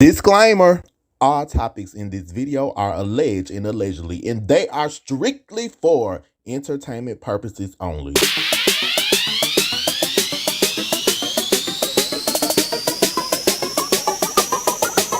Disclaimer. All topics in this video are alleged and allegedly, and they are strictly for entertainment purposes only.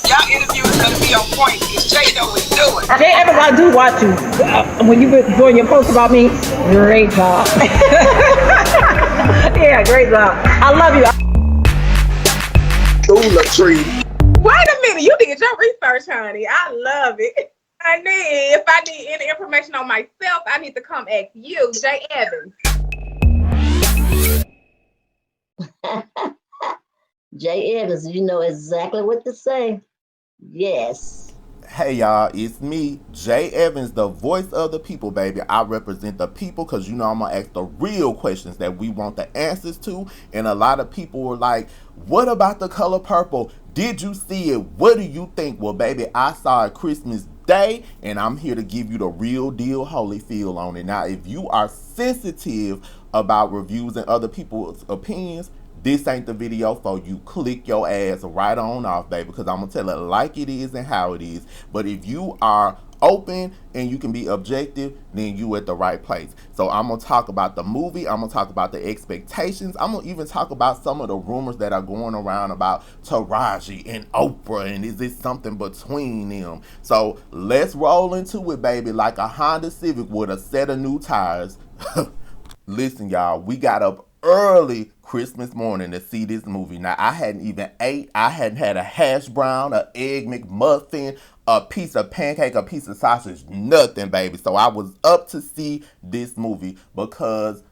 Y'all interviews gonna be on point because Jay know what he's doing. Jay Evans, I do watch you. When you were doing your post about me, great job. Yeah, great job. I love you. Ooh, Latrice. Wait a minute, you did your research, honey. I love it. If I need any information on myself, I need to come ask you, Jay Evans. Jay Evans, you know exactly what to say. Yes. Hey y'all, it's me, Jay Evans, the voice of the people, baby. I represent the people because I'm gonna ask the real questions that we want the answers to. And a lot of people were like, what about the color purple? Did you see it? What do you think? Well, baby, I saw it Christmas Day, and I'm here to give you the real deal holy feel on it. Now, if you are sensitive about reviews and other people's opinions, this ain't the video for you. Click your ass right on off, baby, because I'm going to tell it like it is and how it is. But if you are open and you can be objective, then you at the right place. So I'm going to talk about the movie. I'm going to talk about the expectations. I'm going to even talk about some of the rumors that are going around about Taraji and Oprah, and is this something between them? So let's roll into it, baby, like a Honda Civic with a set of new tires. Listen, y'all, we got up early Christmas morning to see this movie. Now, I hadn't even ate. I hadn't had a hash brown, an egg McMuffin, a piece of pancake, a piece of sausage, nothing, baby. So I was up to see this movie because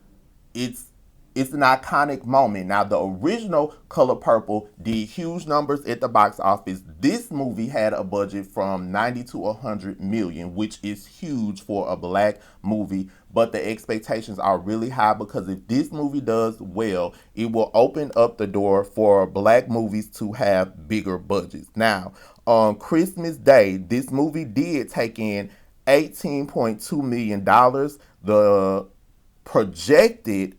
it's it's an iconic moment. Now, the original Color Purple did huge numbers at the box office. This movie had a budget from 90 to 100 million, which is huge for a black movie. But the expectations are really high because if this movie does well, it will open up the door for black movies to have bigger budgets. Now, on Christmas Day, this movie did take in $18.2 million. The projected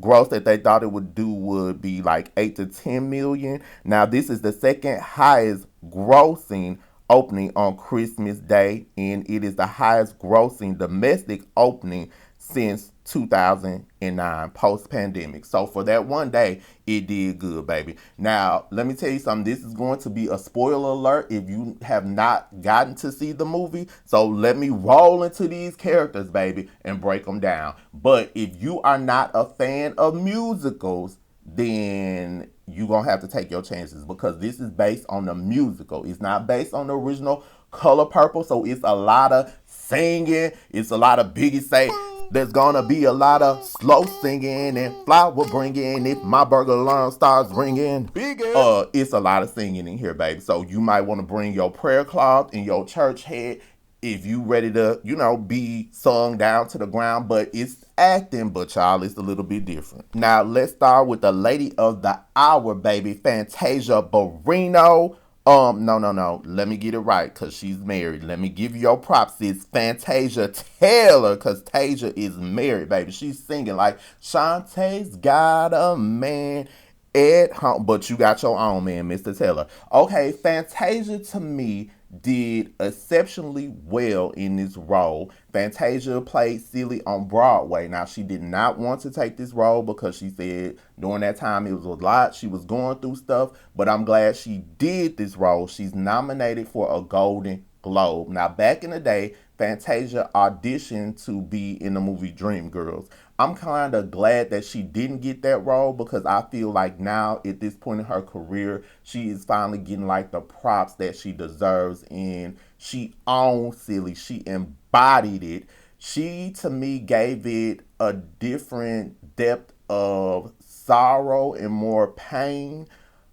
gross that they thought it would do would be like 8 to 10 million. Now, this is the second highest grossing opening on Christmas Day, and it is the highest grossing domestic opening since 2009, post-pandemic. So for that one day, it did good, baby. Now, let me tell you something. This is going to be a spoiler alert if you have not gotten to see the movie. So let me roll into these characters, baby, and break them down. But if you are not a fan of musicals, then you're going to have to take your chances because this is based on the musical. It's not based on the original Color Purple. So it's a lot of singing. It's a lot of Biggie say, there's gonna be a lot of slow singing and flower bringing if my burger alarm starts ringing. It's a lot of singing in here, baby. So you might want to bring your prayer cloth and your church hat if you ready to, be sung down to the ground. But it's acting, but y'all, it's a little bit different. Now let's start with the lady of the hour, baby, Fantasia Barrino. No. Let me get it right, cause she's married. Let me give you your props. It's Fantasia Taylor, cause Tasia is married, baby. She's singing like Shantae's got a man at home, but you got your own man, Mr. Taylor. Okay, Fantasia to me did exceptionally well in this role. Fantasia played Silly on Broadway. Now, she did not want to take this role because she said during that time it was a lot. She was going through stuff, but I'm glad she did this role. She's nominated for a Golden Globe. Now, back in the day, Fantasia auditioned to be in the movie Dreamgirls. I'm kind of glad that she didn't get that role because I feel like now at this point in her career, she is finally getting like the props that she deserves, and she owned Silly. She embodied it. She, to me, gave it a different depth of sorrow and more pain.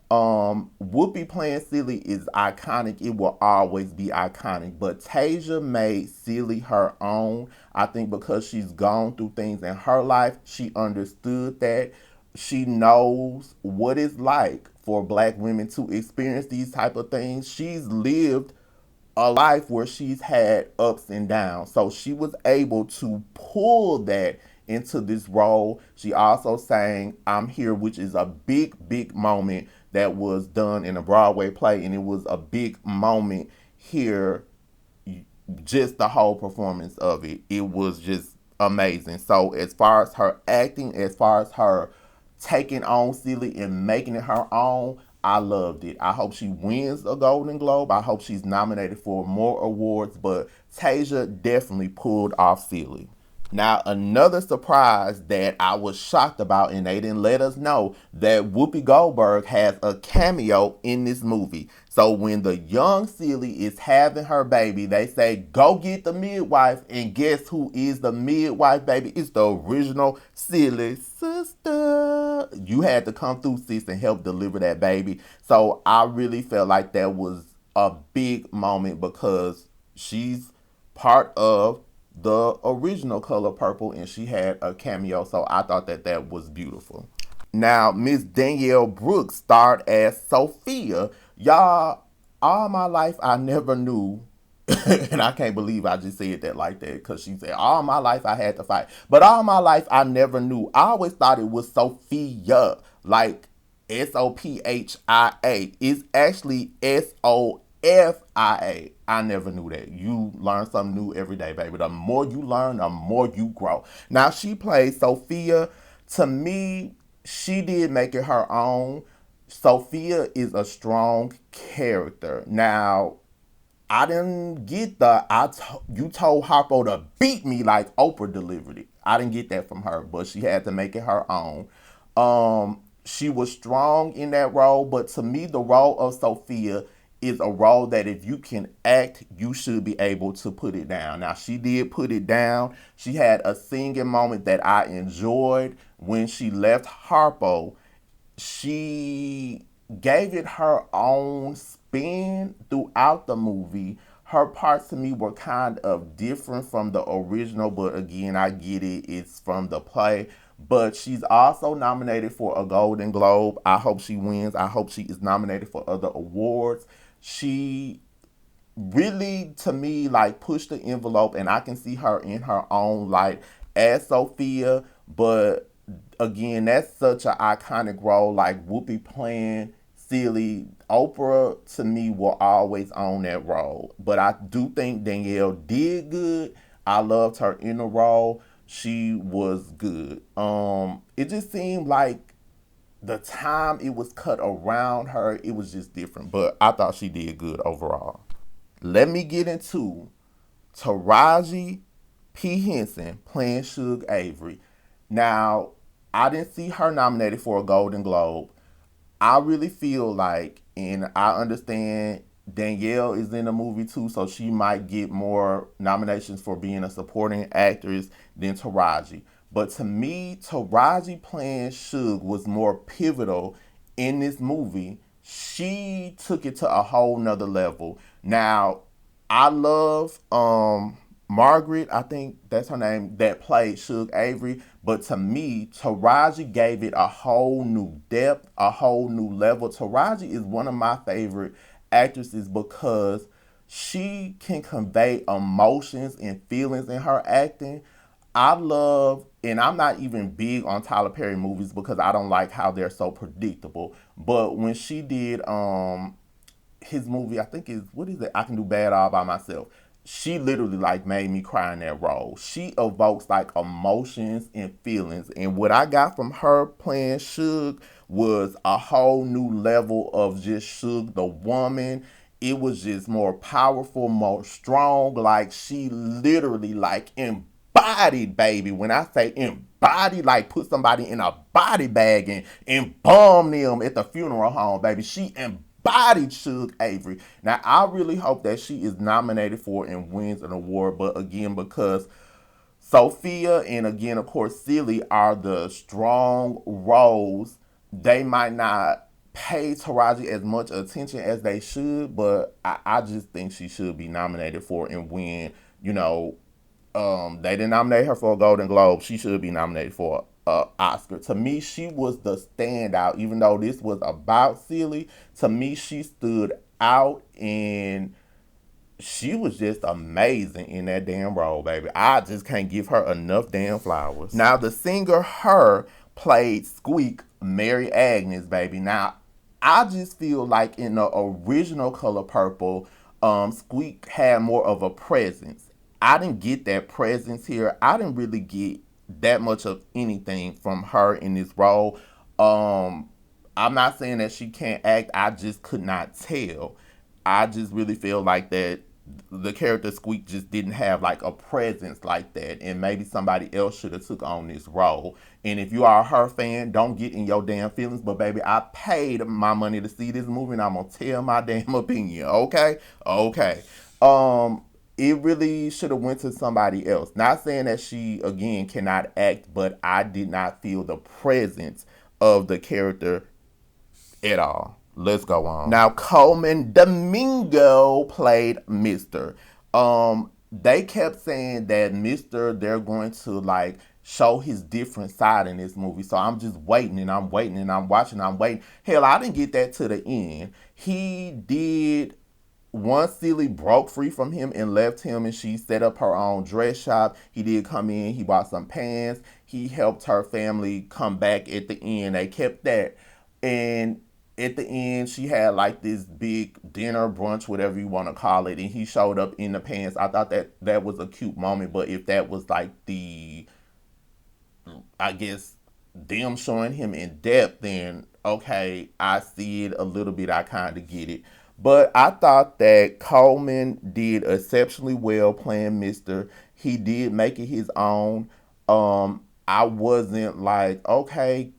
Whoopi playing Silly is iconic. It will always be iconic. But Tasia made Silly her own. I think because she's gone through things in her life, she understood that. She knows what it's like for black women to experience these type of things. She's lived a life where she's had ups and downs. So she was able to pull that into this role. She also sang I'm Here, which is a big, big moment that was done in a Broadway play, and it was a big moment here. Just the whole performance of it, it was just amazing. So as far as her acting, as far as her taking on Silly and making it her own, I loved it. I hope she wins a Golden Globe. I hope she's nominated for more awards, but Tasia definitely pulled off Silly. Now, another surprise that I was shocked about, and they didn't let us know, that Whoopi Goldberg has a cameo in this movie. So when the young Silly is having her baby, they say, go get the midwife, and guess who is the midwife, baby? It's the original Silly sister. You had to come through, sis, and help deliver that baby. So I really felt like that was a big moment because she's part of the original Color Purple, and she had a cameo, so I thought that that was beautiful. Now, Miss Danielle Brooks starred as Sophia. Y'all, all my life I never knew, and I can't believe I just said that like that, because she said, all my life I had to fight. But all my life I never knew. I always thought it was Sophia, like Sophia. It's actually Sofia. I never knew that. You learn something new every day, baby. The more you learn, the more you grow. Now, she plays Sophia. To me, she did make it her own. Sophia is a strong character. Now, I didn't get you told Harpo to beat me like Oprah delivered it. I didn't get that from her, but she had to make it her own. She was strong in that role, but to me, the role of Sophia is a role that if you can act, you should be able to put it down. Now, she did put it down. She had a singing moment that I enjoyed when she left Harpo. She gave it her own spin throughout the movie. Her parts to me were kind of different from the original, but again, I get it. It's from the play. But she's also nominated for a Golden Globe. I hope she wins. I hope she is nominated for other awards. She really, to me, like pushed the envelope, and I can see her in her own light as Sophia. But again, that's such an iconic role, like Whoopi playing Silly. Oprah, to me, will always own that role. But I do think Danielle did good. I loved her in the role. She was good. It just seemed like the time it was cut around her, it was just different. But I thought she did good overall. Let me get into Taraji P. Henson playing Shug Avery. Now, I didn't see her nominated for a Golden Globe. I really feel like, and I understand Danielle is in the movie too, so she might get more nominations for being a supporting actress than Taraji. But to me, Taraji playing Shug was more pivotal in this movie. She took it to a whole nother level. Now, I love Margaret, I think that's her name, that played Shug Avery. But to me, Taraji gave it a whole new depth, a whole new level. Taraji is one of my favorite actresses because she can convey emotions and feelings in her acting. I love, and I'm not even big on Tyler Perry movies because I don't like how they're so predictable. But when she did his movie, I think is, what is it? I Can Do Bad All By Myself. She literally like made me cry in that role. She evokes like emotions and feelings. And what I got from her playing Shug was a whole new level of just Shug the woman. It was just more powerful, more strong. Like she literally like embodied, baby. When I say embodied, like put somebody in a body bag and embalm them at the funeral home, baby. She embodied Shug Avery. Now, I really hope that she is nominated for and wins an award. But again, because Sophia and again, of course, Silly are the strong roles, they might not pay Taraji as much attention as they should. But I just think she should be nominated for and win. You know, they didn't nominate her for a Golden Globe. She should be nominated for an Oscar. To me, she was the standout. Even though this was about Silly, to me, she stood out and she was just amazing in that damn role, baby. I just can't give her enough damn flowers. Now, the singer Her played Squeak, Mary Agnes, baby. Now, I just feel like in the original Color Purple, Squeak had more of a presence. I didn't get that presence here. I didn't really get that much of anything from her in this role. Um, I'm not saying that she can't act. I just could not tell. I just really feel like that the character Squeak just didn't have like a presence like that, and maybe somebody else should have took on this role. And if you are her fan, don't get in your damn feelings. But baby, I paid my money to see this movie, and I'm gonna tell my damn opinion. Okay, okay. It really should have went to somebody else. Not saying that she again cannot act, but I did not feel the presence of the character at all. Let's go on. Now Coleman Domingo played Mr. They kept saying that Mr. They're going to like show his different side in this movie. So I'm just waiting and I'm waiting and I'm watching, I'm waiting. Hell, I didn't get that to the end. He did once Celie broke free from him and left him and she set up her own dress shop. He did come in, he bought some pants, he helped her family come back at the end. They kept that. And at the end, she had like this big dinner, brunch, whatever you want to call it, and he showed up in the pants. I thought that that was a cute moment, but if that was like the, I guess, them showing him in depth, then okay, I see it a little bit. I kind of get it. But I thought that Coleman did exceptionally well playing Mr. He did make it his own. I wasn't like, okay,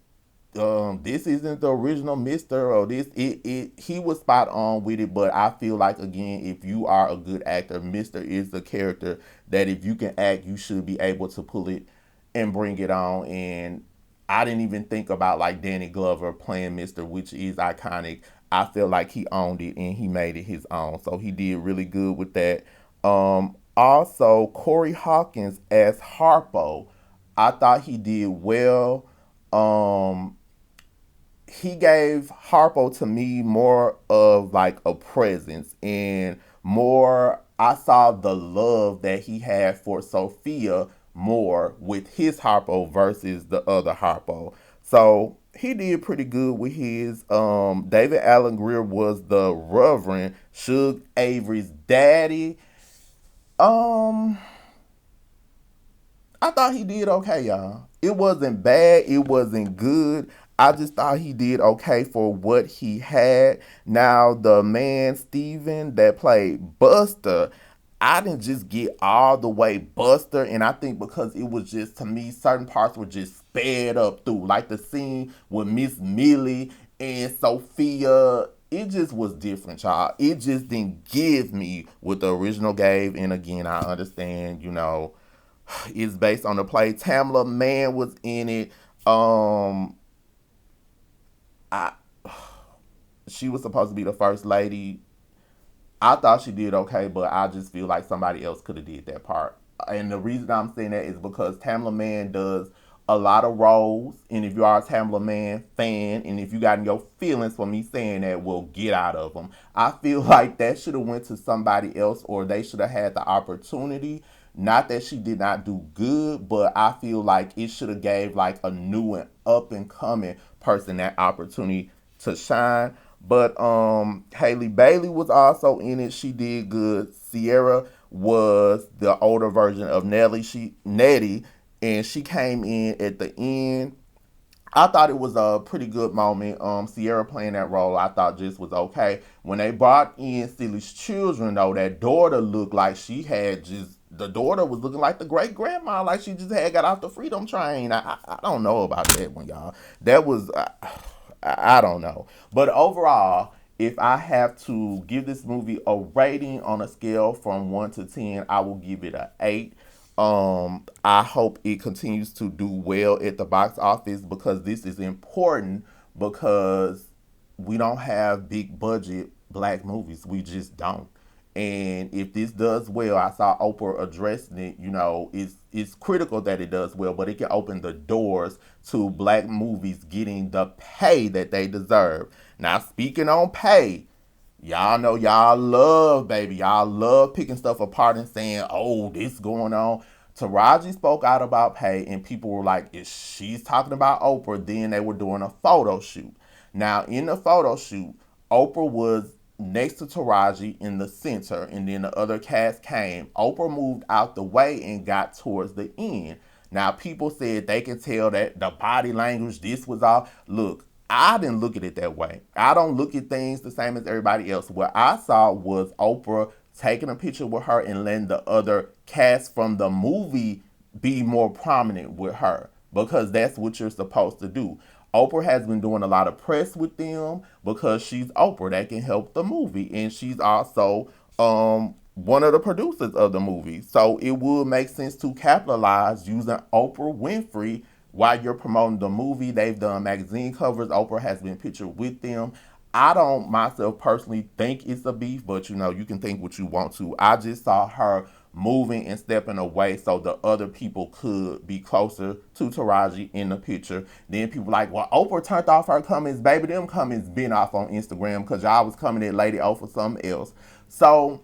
this isn't the original Mister or this it he was spot on with it, but I feel like again, if you are a good actor, Mister is the character that if you can act, you should be able to pull it and bring it on. And I didn't even think about like Danny Glover playing Mister, which is iconic. I feel like he owned it and he made it his own. So he did really good with that. Also Corey Hawkins as Harpo. I thought he did well. He gave Harpo to me more of like a presence and more I saw the love that he had for Sophia more with his Harpo versus the other Harpo. So he did pretty good with his. David Allen Greer was the Reverend Suge Avery's daddy. Um I thought he did okay, y'all. It wasn't bad. It wasn't good. I just thought he did okay for what he had. Now, the man, Steven, that played Buster, I didn't just get all the way Buster. And I think because it was just, to me, certain parts were just sped up through. Like the scene with Miss Millie and Sophia. It just was different, y'all. It just didn't give me what the original gave. And again, I understand, it's based on the play. Tamla Mann was in it. I She was supposed to be the first lady. I thought she did okay, but I just feel like somebody else could have did that part. And the reason I'm saying that is because Tamla Mann does a lot of roles, and if you are a Tamla Mann fan, and if you got in your feelings for me saying that, well, get out of them. I feel like that should have went to somebody else, or they should have had the opportunity. Not that she did not do good, but I feel like it should have gave like a new and up and coming person that opportunity to shine. But Haley Bailey was also in it. She did good. Sierra was the older version of Nettie, and she came in at the end. I thought it was a pretty good moment. Sierra playing that role, I thought just was okay. When they brought in Celie's children, though, that daughter looked like she had just the daughter was looking like the great grandma, like she just had got off the freedom train. I don't know about that one, y'all. That was I don't know, but overall, if I have to give this movie a rating on a scale from 1 to 10, I will give it an 8. I hope it continues to do well at the box office because this is important because we don't have big budget black movies. We just don't. And if this does well, I saw Oprah addressing it, it's critical that it does well, but it can open the doors to black movies getting the pay that they deserve. Now, speaking on pay, y'all know y'all love, baby. Y'all love picking stuff apart and saying, oh, this going on. Taraji spoke out about pay, and people were like, if she's talking about Oprah, then they were doing a photo shoot. Now, in the photo shoot, Oprah was next to Taraji in the center, and then the other cast came. Oprah moved out the way and got towards the end. Now, people said they can tell that the body language, this was all. Look, I didn't look at it that way. I don't look at things the same as everybody else. What I saw was Oprah taking a picture with her and letting the other cast from the movie be more prominent with her because that's what you're supposed to do. Oprah has been doing a lot of press with them because she's Oprah. That can help the movie. And she's also one of the producers of the movie. So it would make sense to capitalize using Oprah Winfrey while you're promoting the movie. They've done magazine covers. Oprah has been pictured with them. I don't myself personally think it's a beef, but you can think what you want to. I just saw her moving and stepping away so the other people could be closer to Taraji in the picture. Then people like, well, Oprah turned off her comments. Baby, them comments been off on Instagram because y'all was coming at Lady O for something else. So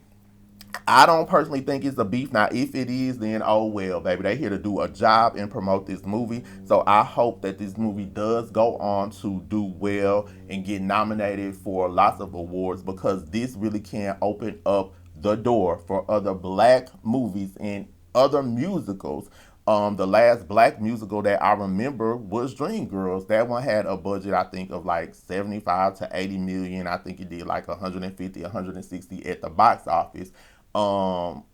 I don't personally think it's a beef. Now, if it is, then oh well, baby. They here to do a job and promote this movie. So I hope that this movie does go on to do well and get nominated for lots of awards because this really can open up the door for other black movies and other musicals. The last black musical that I remember was Dreamgirls. That one had a budget, I think, of like 75 to 80 million. I think it did like 150, 160 at the box office. Um,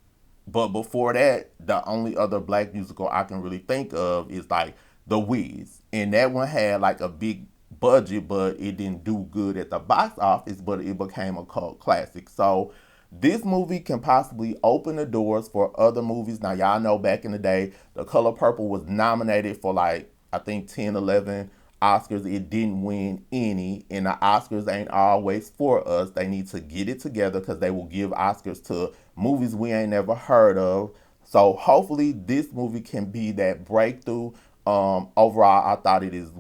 but before that, the only other black musical I can really think of is like The Wiz. And that one had like a big budget, but it didn't do good at the box office, but it became a cult classic. So this movie can possibly open the doors for other movies. Now, y'all know back in the day, The Color Purple was nominated for like, I think 10, 11 Oscars. It didn't win any, and the Oscars ain't always for us. They need to get it together because they will give Oscars to movies we ain't never heard of. So hopefully this movie can be that breakthrough. Overall, I thought it is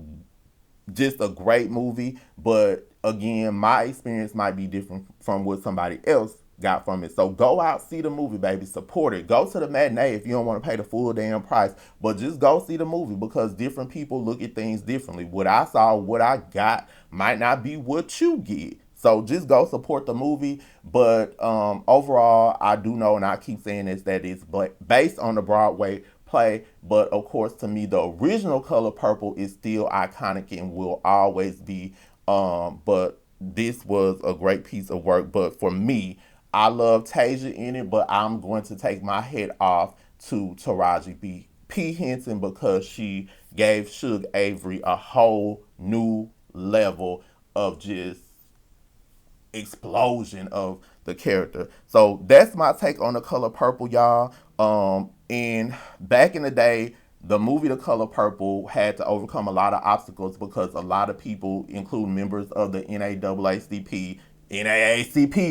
just a great movie, but again, my experience might be different from what somebody else got from it. So go out, see the movie, baby. Support it. Go to the matinee if you don't want to pay the full damn price, but just go see the movie because different people look at things differently. What I saw, what I got might not be what you get. So just go support the movie. But overall, I do know, and I keep saying this, that it's based on the Broadway play. But of course, to me, the original Color Purple is still iconic and will always be. But this was a great piece of work. But for me, I love Tasia in it, but I'm going to take my head off to Taraji P. Henson because she gave Suge Avery a whole new level of just explosion of the character. So that's my take on The Color Purple, y'all. And back in the day, the movie The Color Purple had to overcome a lot of obstacles because a lot of people, including members of the NAACP,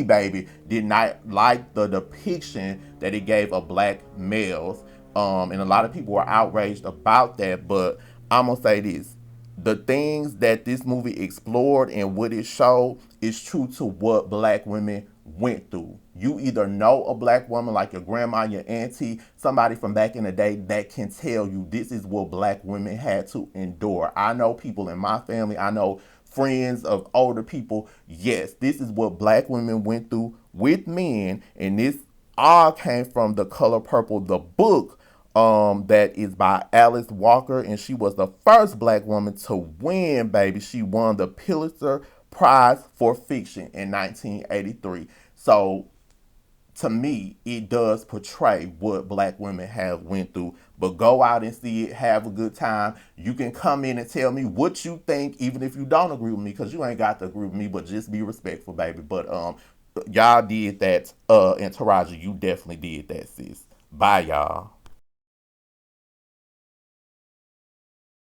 baby, did not like the depiction that it gave of black males. And a lot of people were outraged about that. But I'm gonna say this: the things that this movie explored and what it showed is true to what black women went through. You either know a black woman like your grandma, your auntie, somebody from back in the day that can tell you this is what black women had to endure. I know people in my family, I know friends of older people. Yes, this is what black women went through with men, and this all came from The Color Purple, the book that is by Alice Walker, and she was the first black woman to win, baby. She won the Pulitzer Prize for Fiction in 1983. So to me, it does portray what black women have went through. But go out and see it, have a good time. You can come in and tell me what you think, even if you don't agree with me, because you ain't got to agree with me, but just be respectful, baby. But y'all did that, and Taraji, you definitely did that, sis. Bye, y'all.